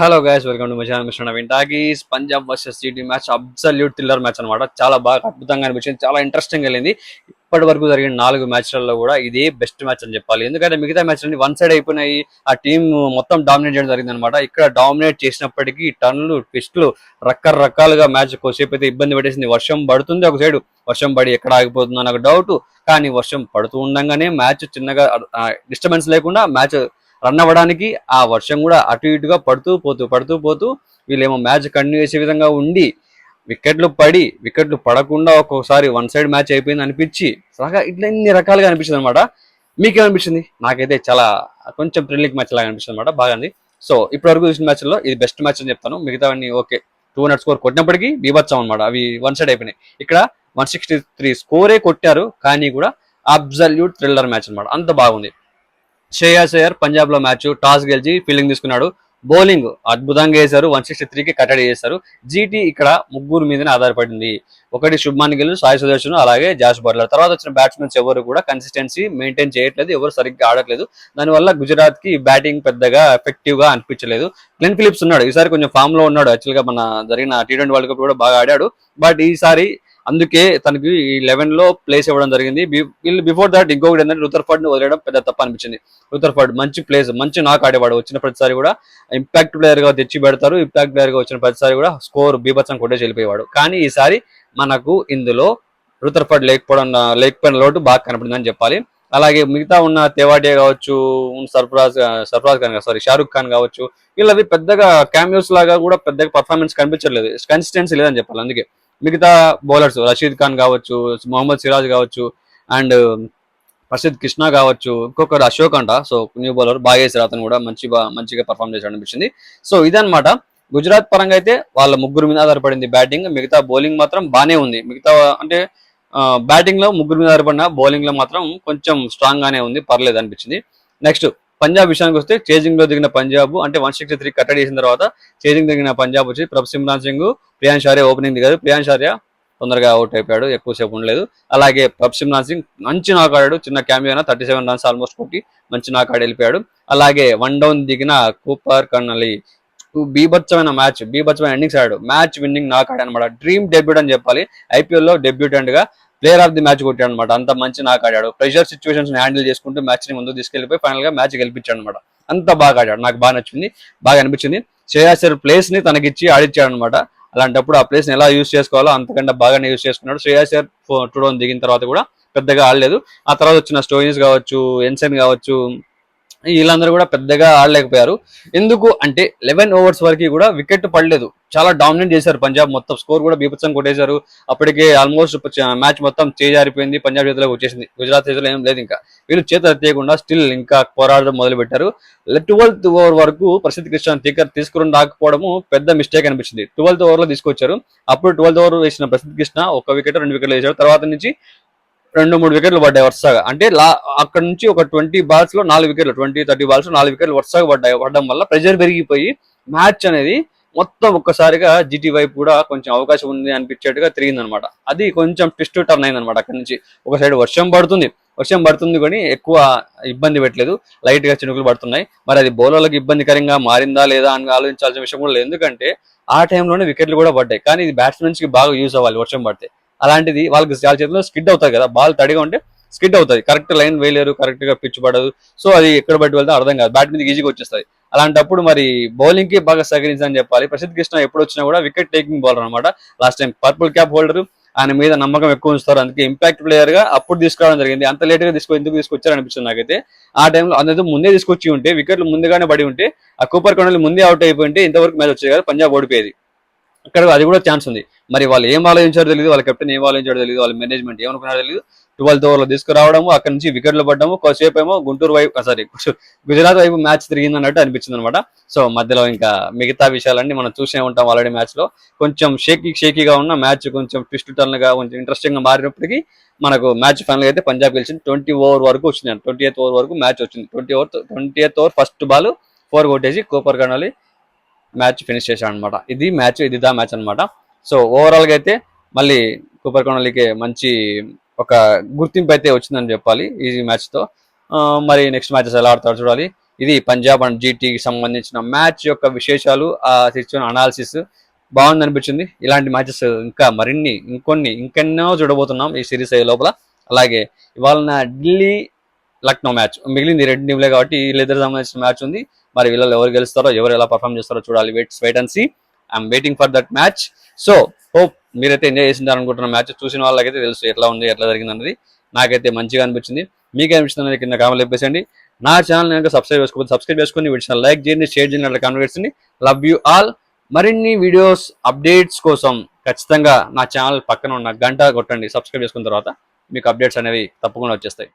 Hello guys, welcome to my channel mister Naveen talkies. Punjab versus city match absolute thriller match అనమాట. చాలా బాగా అద్భుతంగా అనిపించింది, చాలా ఇంట్రెస్టింగ్ వెళ్ళింది. ఇప్పటి వరకు జరిగిన 4 మ్యాచ్లలో కూడా ఇదే బెస్ట్ మ్యాచ్ అని చెప్పాలి. ఎందుకంటే మిగతా మ్యాచ్లన్నీ వన్ సైడ్ అయిపోయినాయి. ఆ టీం మొత్తం డామినేట్ చేయడం జరిగింది అనమాట. ఇక్కడ డామినేట్ చేసినప్పటికీ టర్న్లు, ట్విస్టులు, రకరకాలుగా మ్యాచ్ కొద్దిసేపు అయితే ఇబ్బంది పెట్టేసింది. వర్షం పడుతుంది, ఒక సైడ్ వర్షం పడి ఎక్కడ ఆగిపోతుందో నాకు డౌట్. కానీ వర్షం పడుతూ ఉండగానే మ్యాచ్ చిన్నగా డిస్టర్బెన్స్ లేకుండా మ్యాచ్ రన్ అవ్వడానికి ఆ వర్షం కూడా అటు ఇటుగా పడుతూ పోతూ వీళ్ళేమో మ్యాచ్ కంటిన్యూ చేసే విధంగా ఉండి వికెట్లు పడకుండా ఒక్కొక్కసారి వన్ సైడ్ మ్యాచ్ అయిపోయింది అనిపించి ఇట్లా ఇన్ని రకాలుగా అనిపించింది అనమాట. మీకేమనిపించింది? నాకైతే చాలా కొంచెం థ్రిల్లింగ్ మ్యాచ్ లాగా అనిపిస్తుంది అనమాట. బాగుంది. సో ఇప్పటి వరకు చూసిన మ్యాచ్లో ఇది బెస్ట్ మ్యాచ్ అని చెప్తాను. మిగతావన్నీ ఓకే, 200 స్కోర్ కొట్టినప్పటికీ బీభత్సం అనమాట. అవి వన్ సైడ్ అయిపోయినాయి. ఇక్కడ 163 స్కోరే కొట్టారు, కానీ కూడా అబ్సల్యూట్ థ్రిల్లర్ మ్యాచ్ అనమాట. అంత బాగుంది. శ్రేయాస్ అయ్యర్ పంజాబ్ లో మ్యాచ్ టాస్ గెలిచి ఫీల్డింగ్ తీసుకున్నాడు. బౌలింగ్ అద్భుతంగా వేశారు, 163కి కట్టడి చేశారు. జీటీ ఇక్కడ ముగ్గురు మీదనే ఆధారపడింది. ఒకటి శుభ్మాన్ గిల్, సాయి సుదర్శన్, అలాగే జాస్ బట్లర్. తర్వాత వచ్చిన బ్యాట్స్మెన్స్ ఎవరు కూడా కన్సిస్టెన్సీ మెయింటైన్ చేయట్లేదు, ఎవరు సరిగ్గా ఆడట్లేదు. దానివల్ల గుజరాత్ కి బ్యాటింగ్ పెద్దగా ఎఫెక్టివ్ గా అనిపించలేదు. గ్లెన్ ఫిలిప్స్ ఉన్నాడు, ఈసారి కొంచెం ఫామ్ లో ఉన్నాడు. యాక్చువల్ గా మన జరిగిన T20 వరల్డ్ కప్ కూడా బాగా ఆడాడు. బట్ ఈసారి అందుకే తనకి ఈ 11 లో ప్లేస్ ఇవ్వడం జరిగింది. వీళ్ళు బిఫోర్ దాట్ ఇంకొకటి ఏంటంటే రుతర్ఫర్డ్ ని వదిలేయడం పెద్ద తప్ప అనిపించింది. రుతర్ఫర్డ్ మంచి ప్లేస్, మంచి నాక్ ఆడేవాడు. వచ్చిన ప్రతిసారి కూడా ఇంపాక్ట్ ప్లేయర్ గా తెచ్చి పెడతారు. ఇంపాక్ట్ ప్లేయర్ గా వచ్చిన ప్రతిసారి కూడా స్కోర్ బీభత్సం కొట్టేసి వెళ్ళిపోయేవాడు. కానీ ఈసారి మనకు ఇందులో రుతర్ఫర్డ్ లేకపోయిన లోటు బాగా కనపడిందని చెప్పాలి. అలాగే మిగతా ఉన్న తెవాటియా కావచ్చు, షారుఖ్ ఖాన్ కావచ్చు, వీళ్ళవి పెద్దగా క్యామియోస్ లాగా కూడా పెద్దగా పర్ఫార్మెన్స్ కనిపించట్లేదు, కన్సిస్టెన్సీ లేదని చెప్పాలి. అందుకే మిగతా బౌలర్స్ రషీద్ ఖాన్ కావచ్చు, మొహమ్మద్ సిరాజ్ కావచ్చు, అండ్ ప్రసిద్ధ్ కృష్ణ కావచ్చు, ఇంకొకరు అశోక్ అంట. సో న్యూ బౌలర్ బాగా వేసారు, అతను కూడా మంచిగా పర్ఫామ్ చేశాడు అనిపించింది. సో ఇదనమాట. గుజరాత్ పరంగా అయితే వాళ్ళ ముగ్గురు మీద ఆధారపడింది బ్యాటింగ్. మిగతా బౌలింగ్ మాత్రం బానే ఉంది. మిగతా అంటే బ్యాటింగ్ లో ముగ్గురు మీద ఆధారపడిన బౌలింగ్ లో మాత్రం కొంచెం స్ట్రాంగ్ గానే ఉంది, పర్లేదు అనిపించింది. నెక్స్ట్ పంజాబ్ విషయానికి వస్తే చేజింగ్ లో దిగిన పంజాబ్ అంటే 163 కట్టడి చేసిన తర్వాత చేజింగ్ దిగిన పంజాబ్ వచ్చి సిమ్రాన్ సింగ్, ప్రియాంశ్ ఆర్య ఓపెనింగ్ దిగారు. ప్రియాంశ్ ఆర్య తొందరగా అవుట్ అయిపోయాడు, ఎక్కువసేపు ఉండలేదు. అలాగే సిమ్రాన్ సింగ్ మంచి నాక్ ఆడాడు, చిన్న క్యామియో అయినా 37 రన్స్ ఆల్మోస్ట్ కొట్టి మంచి నాక్ ఆడి వెళ్ళిపోయాడు. అలాగే వన్ డౌన్ దిగిన కూపర్ కర్నలీ బీభత్సమైన ఎండింగ్స్ ఆడాడు. మ్యాచ్ విన్నింగ్ నాక్ ఆడాడు అనమాట. డ్రీమ్ డెబ్యూట్ అని చెప్పాలి. ఐపీఎల్ లో డెబ్యూటెంట్ గా ప్లేయర్ ఆఫ్ ది మ్యాచ్ కొట్టాడు అనమాట. అంత మంచి నాక్ ఆడాడు. ప్రెషర్ సిచ్యువేషన్స్ హ్యాండిల్ చేసుకుంటూ మ్యాచ్ ని ముందుకు తీసుకెళ్లిపోయి ఫైనల్ గా మ్యాచ్ గెలిపించాడు అనమాట. అంత బాగా ఆడాడు, నాకు బాగా నచ్చింది, బాగా అనిపించింది. శ్రేయాస్ అయ్యర్ ప్లేస్ ని తనకిచ్చి ఆడిచ్చాడు అనమాట. అలాంటప్పుడు ఆ ప్లేస్ ని ఎలా యూజ్ చేసుకోవాలో అంతకంటే బాగానే యూజ్ చేసుకున్నాడు. శ్రేయాస్ అయ్యర్ 2 దిగిన తర్వాత కూడా పెద్దగా ఆడలేదు. ఆ తర్వాత వచ్చిన స్టోయిన్స్ కావచ్చు, ఎన్సెన్ కావచ్చు, వీళ్ళందరూ కూడా పెద్దగా ఆడలేకపోయారు. ఎందుకు అంటే 11 ఓవర్స్ వరకు కూడా వికెట్ పడలేదు. చాలా డామినేట్ చేశారు పంజాబ్. మొత్తం స్కోర్ కూడా బీభత్సం కొట్టేశారు. అప్పటికే ఆల్మోస్ట్ మ్యాచ్ మొత్తం చేజారిపోయింది, పంజాబ్ చేతిలోకి వచ్చేసింది. గుజరాత్ చేతిలో ఏం లేదు. ఇంకా వీళ్ళు చేతులు ఎత్తేయకుండా స్టిల్ ఇంకా పోరాడడం మొదలు పెట్టారు. 12th ఓవర్ వరకు ప్రసిద్ధ్ కృష్ణ తీసుకుని రాకపోవడము పెద్ద మిస్టేక్ అనిపించింది. 12th ఓవర్ లో తీసుకొచ్చారు. అప్పుడు 12th ఓవర్ వేసిన ప్రసిద్ధ్ కృష్ణ 1 వికెట్ 2 వికెట్లు వేశారు. తర్వాత నుంచి 2-3 వికెట్లు పడ్డాయి వరుసగా. అంటే అక్కడ నుంచి ఒక 20 బాల్స్ లో 4 వికెట్లు, 20-30 బాల్స్ లో 4 వికెట్లు వరుసగా పడడం వల్ల ప్రెషర్ పెరిగిపోయి మ్యాచ్ అనేది మొత్తం ఒక్కసారిగా జీటీ వైపు కూడా కొంచెం అవకాశం ఉంది అనిపించేట్టుగా తిరిగింది అనమాట. అది కొంచెం ట్విస్ట్ టర్న్ అయింది అనమాట. అక్కడ నుంచి ఒక సైడ్ వర్షం పడుతుంది కానీ ఎక్కువ ఇబ్బంది పెట్టలేదు, లైట్ గా చినుకులు పడుతున్నాయి. మరి అది బౌలర్లకు ఇబ్బందికరంగా మారిందా లేదా అని ఆలోచించాల్సిన విషయం కూడా లేదు. ఎందుకంటే ఆ టైంలోనే వికెట్లు కూడా పడ్డాయి. కానీ ఇది బ్యాట్స్మెన్స్ కి బాగా యూజ్ అవ్వాలి వర్షం పడితే. అలాంటిది వాళ్ళకి వాళ్ళ చేతిలో స్కిడ్ అవుతుంది కదా, బాల్ తడిగా ఉంటే స్కిడ్ అవుతుంది, కరెక్ట్ లైన్ వేయలేరు, కరెక్ట్ గా పిచ్ పడదు. సో అది ఎక్కడ బట్టి వెళ్తే అర్థం కాదు, బ్యాట్ మీద ఈజీగా వచ్చేస్తుంది. అలాంటప్పుడు మరి బౌలింగ్ కి బాగా సహకరించని చెప్పాలి. ప్రసిద్ధ్ కృష్ణ ఎప్పుడు వచ్చినా కూడా వికెట్ టేకింగ్ బౌలర్ అనమాట. Last time purple cap holder, ఆయన మీద నమ్మకం ఎక్కువ ఉంచుతారు. అందుకే ఇంపాక్ట్ ప్లేయర్ గా అప్పుడు తీసుకురావడం జరిగింది. అంత లేట్ గా ఎందుకు తీసుకొచ్చారు అనిపిస్తుంది నాకైతే. ఆ టైంలో అనేది ముందే తీసుకొచ్చి ఉంటే, వికెట్లు ముందుగానే పడి ఉంటే, ఆ కూపర్ కర్నల్ ముందే అవుట్ అయిపోయి ఉంటే ఇంతవరకు మ్యాచ్ వచ్చేది కదా, పంజాబ్ ఓడిపోయేది. ఇక్కడ అది కూడా ఛాన్స్ ఉంది. మరి వాళ్ళు ఏం ఆలోచించారో తెలియదు, వాళ్ళ కెప్టెన్ ఏం ఆలోచించారో తెలియదు, వాళ్ళ మేనేజ్మెంట్ ఏమనుకున్నారో తెలియదు. 12th ఓవర్ లో తీసుకురావడము, అక్కడ నుంచి వికెట్లు పడ్డము, కొద్దిసేపు ఏమో గుజరాత్ వైపు మ్యాచ్ తిరిగింది అన్నట్టు అనిపించింది అనమాట. సో మధ్యలో ఇంకా మిగతా విషయాలన్నీ మనం చూసే ఉంటాం ఆల్రెడీ. మ్యాచ్ లో కొంచెం షేకీగా ఉన్న మ్యాచ్ కొంచెం ట్విస్ట్ టర్న్ గా కొంచెం ఇంట్రెస్టింగ్ గా మారినప్పటికీ మనకు మ్యాచ్ ఫైనల్ అయితే పంజాబ్ గెలిచింది. 20 ఓవర్ వరకు వచ్చింది, 20th ఓవర్ వరకు మ్యాచ్ వచ్చింది. 20th ఓవర్ ఫస్ట్ బాల్ 4 కొట్టేసి కూపర్ కర్నల్ మ్యాచ్ ఫినిష్ చేశాడు అనమాట. ఇది మ్యాచ్ అనమాట. సో ఓవరాల్ గా అయితే మళ్ళీ కూపర్ కర్నల్కి మంచి ఒక గుర్తింపు అయితే వచ్చిందని చెప్పాలి ఈ మ్యాచ్ తో. మరి నెక్స్ట్ మ్యాచెస్ ఎలా ఆడతారు చూడాలి. ఇది పంజాబ్ అండ్ జీటీకి సంబంధించిన మ్యాచ్ యొక్క విశేషాలు, ఆ సిచ్యువేషన్ అనాలిసిస్ బాగుంది అనిపించింది. ఇలాంటి మ్యాచెస్ ఇంకా మరిన్ని ఇంకెన్నో చూడబోతున్నాం ఈ సిరీస్ అయ్యే లోపల. అలాగే ఇవాళ ఢిల్లీ లక్నో మ్యాచ్ మిగిలింది 2 టీంలే కాబట్టి వీళ్ళిద్దరికి సంబంధించిన మ్యాచ్ ఉంది. మరి వీళ్ళలో ఎవరు గెలుస్తారో, ఎవరు ఎలా పర్ఫామ్ చేస్తారో చూడాలి. Wait and see. I'm waiting for that match. So hope మీరైతే ఎంజాయ్ చేసింటారు అనుకుంటున్న మ్యాచ్. చూసిన వాళ్ళకైతే తెలుసు ఎట్లా ఉంది, ఎట్లా జరిగింది అనేది. నాకైతే మంచిగా అనిపించింది. మీకే అనిపిస్తుంది అనేది కింద కామెంట్ చెప్పేసండి. నా ఛానల్ కనుక సబ్స్క్రైబ్ చేసుకుని వీడియో లైక్ చేయండి, షేర్ చేయండి, అట్లా కామెంట్ చేయండి. Love you all. మరిన్ని వీడియోస్ అప్డేట్స్ కోసం ఖచ్చితంగా నా ఛానల్ పక్కన ఉన్న గంట కొట్టండి. సబ్స్క్రైబ్ చేసుకున్న తర్వాత మీకు అప్డేట్స్ అనేవి తప్పకుండా వచ్చేస్తాయి.